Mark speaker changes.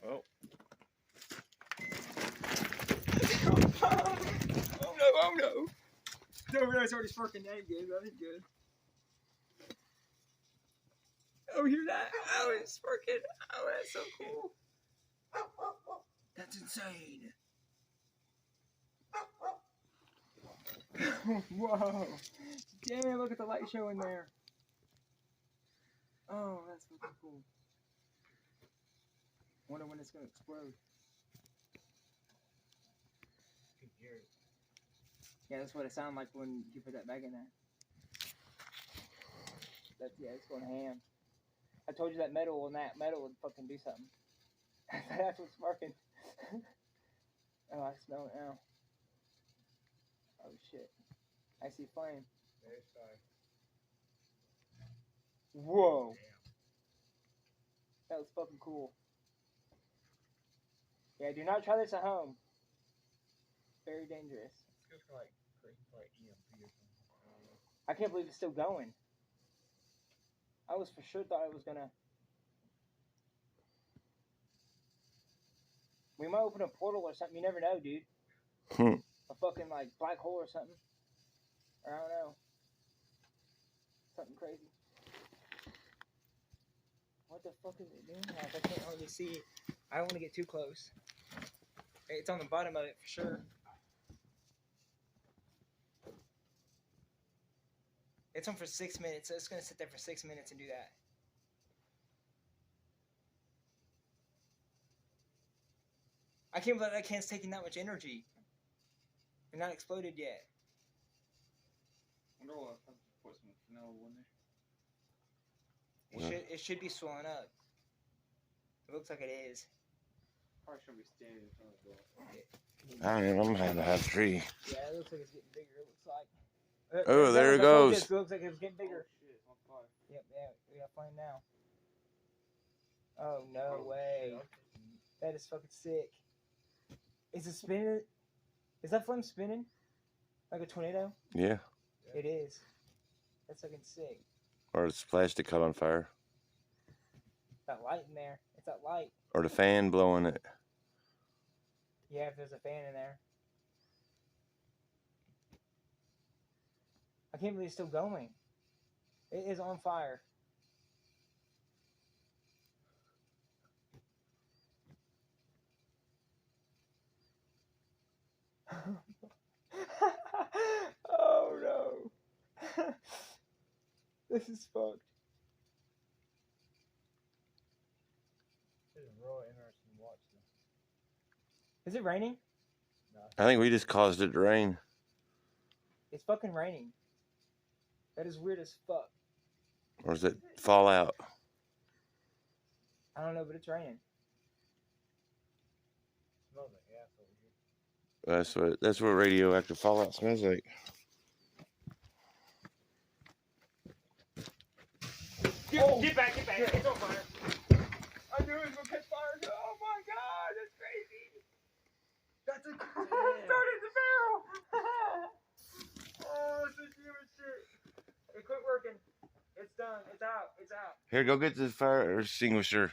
Speaker 1: Oh. Oh no. No, it's already sparking that good. That ain't good. Oh, hear that? Oh, it's sparking. Oh, that's so cool. That's insane. Whoa. Damn, look at the light show in there. Oh, that's fucking cool. Wonder when it's gonna explode. Yeah, that's what it sounded like when you put that bag in there. Yeah, it's going ham. I told you that metal would fucking do something. That's what's sparking. Oh, I smell it now. Oh shit. I see flame. Whoa. That was fucking cool. Yeah, do not try this at home. Very dangerous. I can't believe it's still going. I was for sure thought it was gonna. We might open a portal or something. You never know, dude. A fucking like black hole or something. Or I don't know. Something crazy. What the fuck is it doing? Like, I can't hardly see. I don't want to get too close. It's on the bottom of it for sure. It's on for 6 minutes, so it's gonna sit there for 6 minutes and do that. I can't believe that can's taking that much energy. They're not exploded yet.
Speaker 2: I wonder what if I put some vanilla in there.
Speaker 1: It should be swelling up. It looks like it is.
Speaker 2: Probably should be standing in front of the door.
Speaker 3: I'm having to have a tree.
Speaker 1: Yeah, it looks like it's getting bigger. It looks like.
Speaker 3: Oh, there it goes.
Speaker 1: It looks like it's getting bigger.
Speaker 2: Oh, shit, it's on fire.
Speaker 1: Yep, yeah, we got flame now. Oh, no way. That is fucking sick. Is it spinning? Is that flame spinning? Like a tornado?
Speaker 3: Yeah.
Speaker 1: It is. That's fucking sick.
Speaker 3: Or it's plastic caught on fire.
Speaker 1: That light in there. It's that light.
Speaker 3: Or the fan blowing it.
Speaker 1: Yeah, if there's a fan in there. I can't believe it's still going. It is on fire. Oh no. This is fucked.
Speaker 2: This is real interesting to watch this.
Speaker 1: Is it raining?
Speaker 2: No.
Speaker 3: I think we just caused it to rain.
Speaker 1: It's fucking raining. That is weird as fuck.
Speaker 3: Or is it fallout?
Speaker 1: I don't know, but it's raining.
Speaker 2: Smells like gas over here.
Speaker 3: That's what radioactive fallout smells like.
Speaker 1: Get back, it's on fire. I knew it was gonna catch fire. Oh my god, that's crazy. That's a it started the barrel. Oh, this is human shit. It quit working. It's done. It's out.
Speaker 3: Here, go get the fire extinguisher.